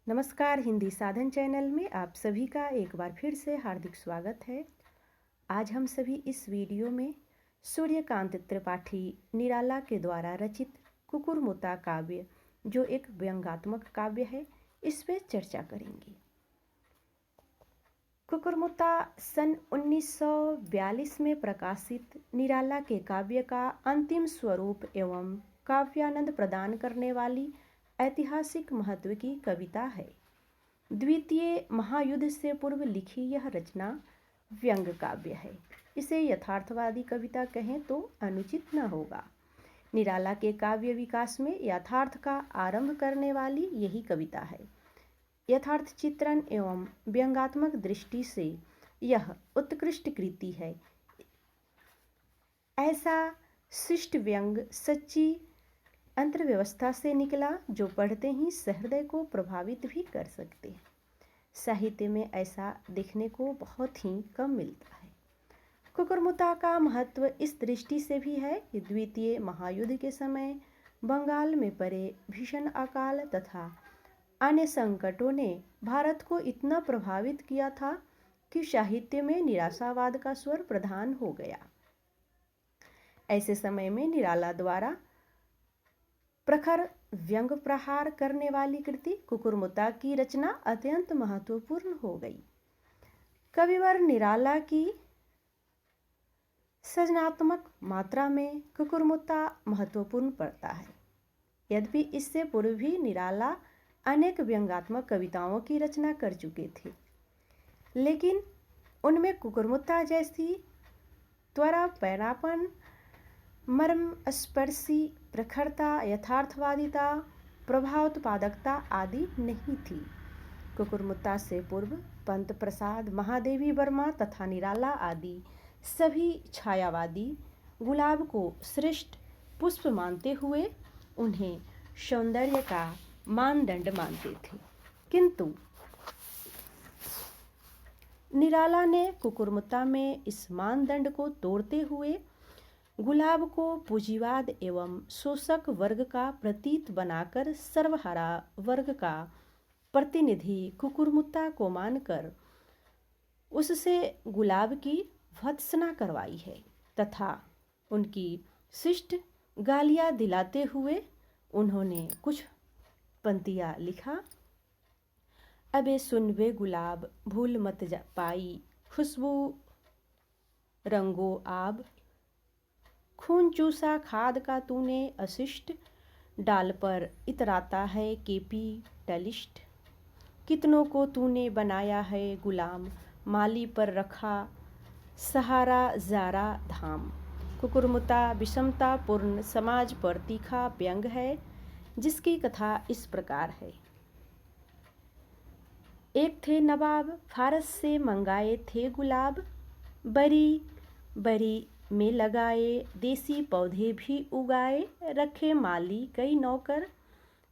नमस्कार। हिंदी साधन चैनल में आप सभी का एक बार फिर से हार्दिक स्वागत है। आज हम सभी इस वीडियो में सूर्यकांत त्रिपाठी निराला के द्वारा रचित कुकुरमुत्ता काव्य, जो एक व्यंग्यात्मक काव्य है, इस पे चर्चा करेंगे। कुकुरमुत्ता सन 1942 में प्रकाशित निराला के काव्य का अंतिम स्वरूप एवं काव्यानंद प्रदान करने वाली ऐतिहासिक महत्व की कविता है। द्वितीय महायुद्ध से पूर्व लिखी यह रचना व्यंग काव्य है। इसे यथार्थवादी कविता कहें तो अनुचित न होगा। निराला के काव्य विकास में यथार्थ का आरंभ करने वाली यही कविता है। यथार्थ चित्रण एवं व्यंग्यात्मक दृष्टि से यह उत्कृष्ट कृति है। ऐसा शिष्ट व्यंग सच्ची अंतर्व्यवस्था से निकला जो पढ़ते ही सहृदय को प्रभावित भी कर सकते हैं। साहित्य में ऐसा देखने को बहुत ही कम मिलता है। कुकुरमुत्ता का महत्व इस दृष्टि से भी है कि द्वितीय महायुद्ध के समय बंगाल में पड़े भीषण अकाल तथा अन्य संकटों ने भारत को इतना प्रभावित किया था कि साहित्य में निराशावाद का स्वर प्रधान हो गया। ऐसे समय में निराला द्वारा प्रखर व्यंग प्रहार करने वाली कृति कुकुरमुत्ता की रचना अत्यंत महत्वपूर्ण हो गई। कविवर निराला की सृजनात्मक मात्रा में कुकुरमुत्ता महत्वपूर्ण पड़ता है। यद्यपि इससे पूर्व भी निराला अनेक व्यंग्यात्मक कविताओं की रचना कर चुके थे, लेकिन उनमें कुकुरमुत्ता जैसी त्वरापैरापन, मर्मस्पर्शी प्रखरता, यथार्थवादिता, प्रभावोत्पादकता आदि नहीं थी। कुकुरमुत्ता से पूर्व पंत प्रसाद, महादेवी वर्मा तथा निराला आदि सभी छायावादी गुलाब को श्रेष्ठ पुष्प मानते हुए उन्हें सौंदर्य का मानदंड मानते थे, किंतु निराला ने कुकुरमुत्ता में इस मानदंड को तोड़ते हुए गुलाब को पूंजीवाद एवं शोषक वर्ग का प्रतीक बनाकर सर्वहारा वर्ग का प्रतिनिधि कुकुरमुत्ता को मानकर उससे गुलाब की भर्त्सना करवाई है तथा उनकी शिष्ट गालियां दिलाते हुए उन्होंने कुछ पंक्तियां लिखा। अबे सुन वे गुलाब भूल मत जा पाई, खुशबू रंगो आब, खून चूसा खाद का तूने अशिष्ट, डाल पर इतराता है कैपिटलिस्ट, कितनों को तूने बनाया है गुलाम, माली पर रखा सहारा जारा धाम। कुकुरमुत्ता विषमतापूर्ण समाज पर तीखा व्यंग है, जिसकी कथा इस प्रकार है। एक थे नवाब, फारस से मंगाए थे गुलाब, बरी बरी में लगाए देसी पौधे भी उगाए, रखे माली कई नौकर,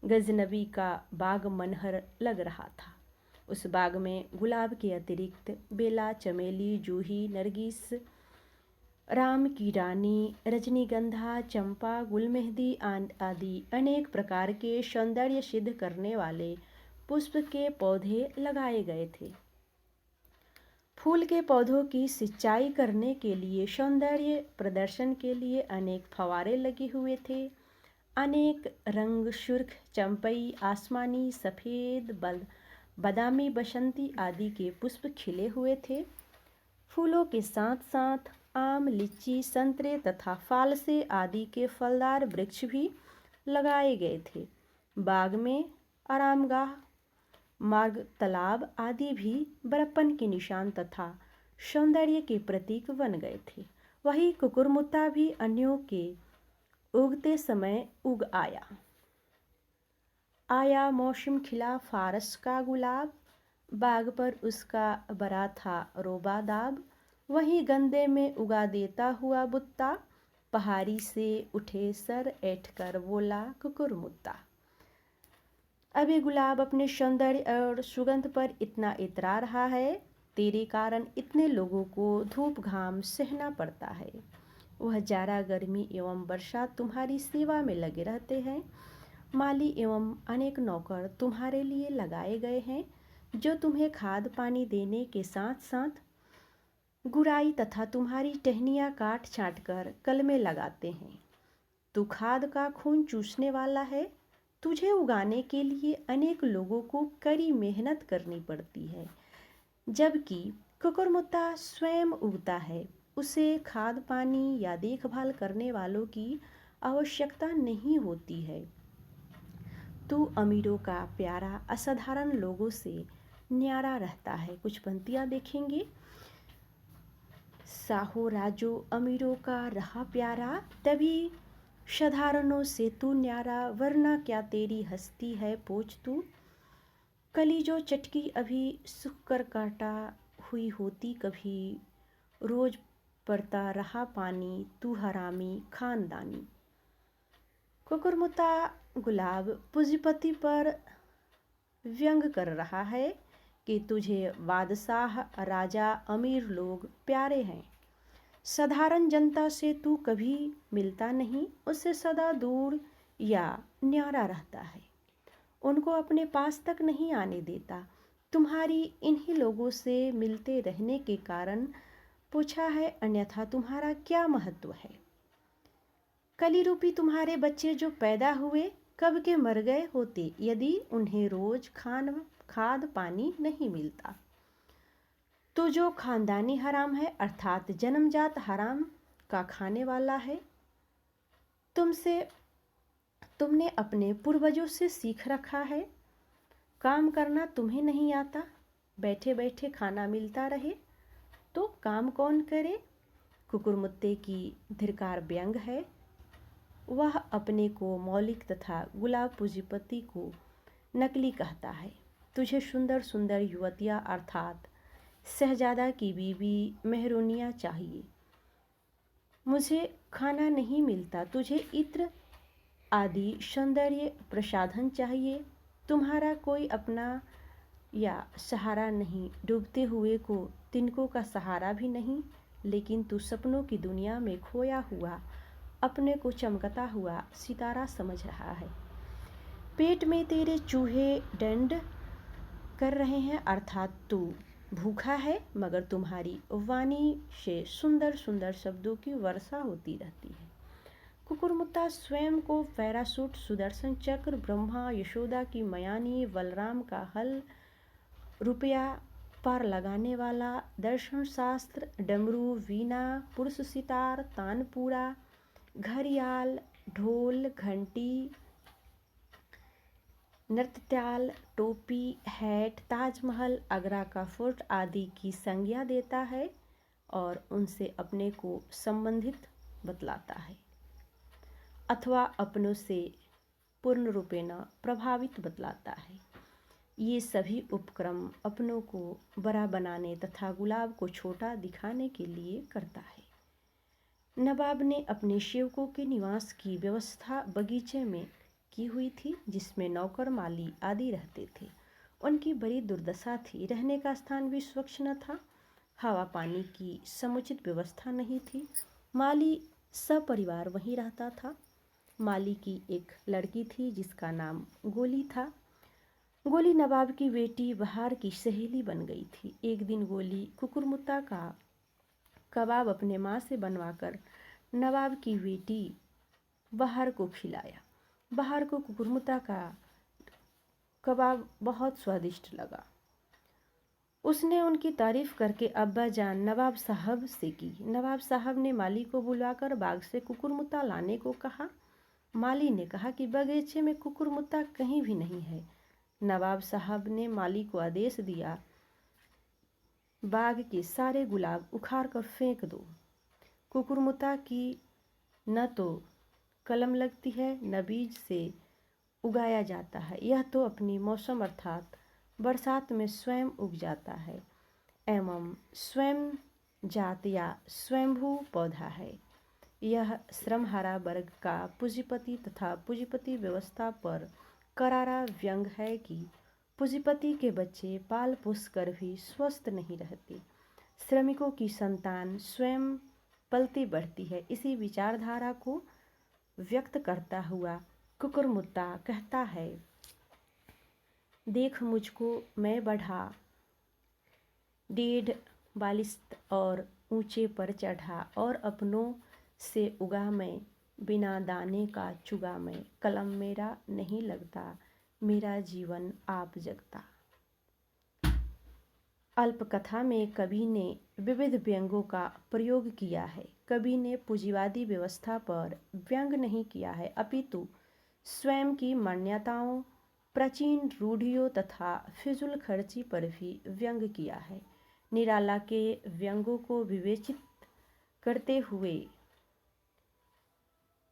गजनबी का बाग मनहर लग रहा था। उस बाग में गुलाब के अतिरिक्त बेला, चमेली, जूही, नरगिस, राम की रानी, रजनीगंधा, चंपा, गुलमेहंदी आदि अनेक प्रकार के सौंदर्य सिद्ध करने वाले पुष्प के पौधे लगाए गए थे। फूल के पौधों की सिंचाई करने के लिए, सौंदर्य प्रदर्शन के लिए अनेक फव्वारे लगे हुए थे। अनेक रंग, सुर्ख, चंपई, आसमानी, सफ़ेद, बादामी, बसंती आदि के पुष्प खिले हुए थे। फूलों के साथ साथ आम, लीची, संतरे तथा फालसे आदि के फलदार वृक्ष भी लगाए गए थे। बाग में आरामगाह, मार्ग, तालाब आदि भी बड़प्पन के निशान तथा सौंदर्य के प्रतीक बन गए थे। वही कुकुरमुत्ता भी अन्यों के उगते समय उग आया। आया मौसम खिला फारस का गुलाब, बाग पर उसका बरा था रोबादाब, वही गंदे में उगा देता हुआ बुत्ता, पहाड़ी से उठे सर ऐठ कर बोला कुकुरमुत्ता। अभी गुलाब अपने सौंदर्य और सुगंध पर इतना इतरा रहा है, तेरे कारण इतने लोगों को धूप घाम सहना पड़ता है। वह जाड़ा, गर्मी एवं बरसात तुम्हारी सेवा में लगे रहते हैं। माली एवं अनेक नौकर तुम्हारे लिए लगाए गए हैं, जो तुम्हें खाद पानी देने के साथ साथ गुड़ाई तथा तुम्हारी टहनियाँ काट छाँट कर कल में लगाते हैं। तू खाद का खून चूसने वाला है। तुझे उगाने के लिए अनेक लोगों को कड़ी मेहनत करनी पड़ती है, जबकि कुकुरमुत्ता स्वयं उगता है। उसे खाद पानी या देखभाल करने वालों की आवश्यकता नहीं होती है। तू अमीरों का प्यारा असाधारण लोगों से न्यारा रहता है। कुछ पंक्तियाँ देखेंगे। साहो राजो अमीरों का रहा प्यारा, तभी साधारणों से तू न्यारा, वरना क्या तेरी हस्ती है पोछ तू। कली जो चटकी अभी सुख कर काटा हुई होती कभी, रोज पड़ता रहा पानी तू हरामी खानदानी। कुकुरमुत्ता गुलाब पूंजीपति पर व्यंग कर रहा है कि तुझे बादशाह राजा अमीर लोग प्यारे हैं, साधारण जनता से तू कभी मिलता नहीं, उससे सदा दूर या न्यारा रहता है, उनको अपने पास तक नहीं आने देता। तुम्हारी इन्हीं लोगों से मिलते रहने के कारण पूछा है, अन्यथा तुम्हारा क्या महत्व है। कली रूपी तुम्हारे बच्चे जो पैदा हुए कब के मर गए होते, यदि उन्हें रोज खाद पानी नहीं मिलता। तो जो खानदानी हराम है, अर्थात जन्मजात हराम का खाने वाला है। तुमने अपने पूर्वजों से सीख रखा है, काम करना तुम्हें नहीं आता। बैठे बैठे खाना मिलता रहे तो काम कौन करे। कुकुरमुत्ते की धिक्कार व्यंग है। वह अपने को मौलिक तथा गुलाब पूंजीपति को नकली कहता है। तुझे सुंदर सुंदर युवतियाँ अर्थात शहजादा की बीवी मेहरुनियाँ चाहिए, मुझे खाना नहीं मिलता। तुझे इत्र आदि सौंदर्य प्रसाधन चाहिए, तुम्हारा कोई अपना या सहारा नहीं। डूबते हुए को तिनकों का सहारा भी नहीं, लेकिन तू सपनों की दुनिया में खोया हुआ अपने को चमकता हुआ सितारा समझ रहा है। पेट में तेरे चूहे डंड कर रहे हैं, अर्थात तू भूखा है, मगर तुम्हारी वाणी से सुंदर सुंदर शब्दों की वर्षा होती रहती है। कुकुरमुत्ता स्वयं को पैरासूट, सुदर्शन चक्र, ब्रह्मा यशोदा की मयानी, बलराम का हल, रुपया पार लगाने वाला, दर्शन शास्त्र, डमरू, वीणा, पुरुष सितार, तानपूरा, घड़ियाल, ढोल, घंटी, नृत्याल, टोपी, हैट, ताजमहल, आगरा का फोर्ट आदि की संज्ञा देता है और उनसे अपने को संबंधित बतलाता है, अथवा अपनों से पूर्ण रूपेण प्रभावित बतलाता है। ये सभी उपक्रम अपनों को बड़ा बनाने तथा गुलाब को छोटा दिखाने के लिए करता है। नवाब ने अपने सेवकों के निवास की व्यवस्था बगीचे में की हुई थी, जिसमें नौकर माली आदि रहते थे। उनकी बड़ी दुर्दशा थी, रहने का स्थान भी स्वच्छ न था, हवा पानी की समुचित व्यवस्था नहीं थी। माली सपरिवार वहीं रहता था। माली की एक लड़की थी जिसका नाम गोली था। गोली नवाब की बेटी बहार की सहेली बन गई थी। एक दिन गोली कुकुरमुत्ता का कबाब अपने माँ से बनवाकर नवाब की बेटी बहार को खिलाया। बहार को कुकुरमुत्ता का कबाब बहुत स्वादिष्ट लगा। उसने उनकी तारीफ करके अब्बा जान नवाब साहब से की। नवाब साहब ने माली को बुलवाकर बाग से कुकुरमुत्ता लाने को कहा। माली ने कहा कि बगीचे में कुकुरमुत्ता कहीं भी नहीं है। नवाब साहब ने माली को आदेश दिया, बाग के सारे गुलाब उखाड़ कर फेंक दो। कुकुरमुत्ता की न तो कलम लगती है, न बीज से उगाया जाता है। यह तो अपनी मौसम अर्थात बरसात में स्वयं उग जाता है एवं स्वयं जात या स्वयंभू पौधा है। यह श्रमहारा वर्ग का पूंजीपति तथा पूंजीपति व्यवस्था पर करारा व्यंग है कि पूंजीपति के बच्चे पाल पोस कर भी स्वस्थ नहीं रहते। श्रमिकों की संतान स्वयं पलती बढ़ती है। इसी विचारधारा को व्यक्त करता हुआ कुकुरमुत्ता कहता है, देख मुझको मैं बढ़ा, 1.5 बालिस्त और ऊंचे पर चढ़ा, और अपनों से उगा मैं, बिना दाने का चुगा मैं। कलम मेरा नहीं लगता, मेरा जीवन आप जगता। अल्पकथा में कवि ने विविध व्यंग्यों का प्रयोग किया है। कवि ने पूंजीवादी व्यवस्था पर व्यंग नहीं किया है, अपितु स्वयं की मान्यताओं, प्राचीन रूढ़ियों तथा फिजूल खर्ची पर भी व्यंग किया है। निराला के व्यंग्यों को विवेचित करते हुए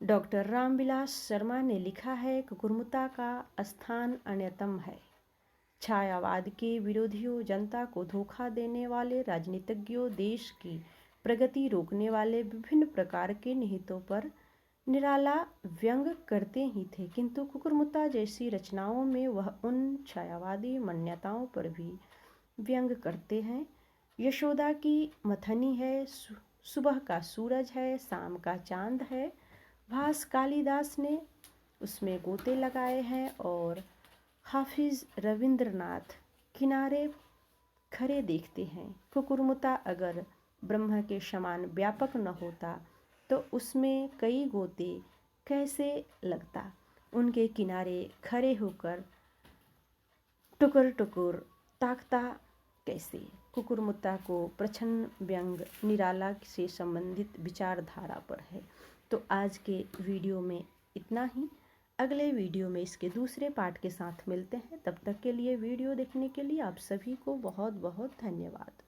डॉक्टर रामविलास शर्मा ने लिखा है, कुकुरमुत्ता का स्थान अन्यतम है। छायावाद के विरोधियों, जनता को धोखा देने वाले राजनीतिज्ञों, देश की प्रगति रोकने वाले विभिन्न प्रकार के निहितों पर निराला व्यंग करते ही थे, किंतु कुकुरमुत्ता जैसी रचनाओं में वह उन छायावादी मान्यताओं पर भी व्यंग करते हैं। यशोदा की मथनी है, सुबह का सूरज है, शाम का चांद है, भास कालिदास ने उसमें गोते लगाए हैं, और हाफिज रविंद्रनाथ किनारे खड़े देखते हैं। कुकुरमुत्ता अगर ब्रह्म के समान व्यापक न होता तो उसमें कई गोते कैसे लगता, उनके किनारे खड़े होकर टुकुर टुकुर ताकता कैसे। कुकुरमुत्ता को प्रच्छन्न व्यंग निराला से संबंधित विचारधारा पर है। तो आज के वीडियो में इतना ही। अगले वीडियो में इसके दूसरे पार्ट के साथ मिलते हैं। तब तक के लिए वीडियो देखने के लिए आप सभी को बहुत बहुत धन्यवाद।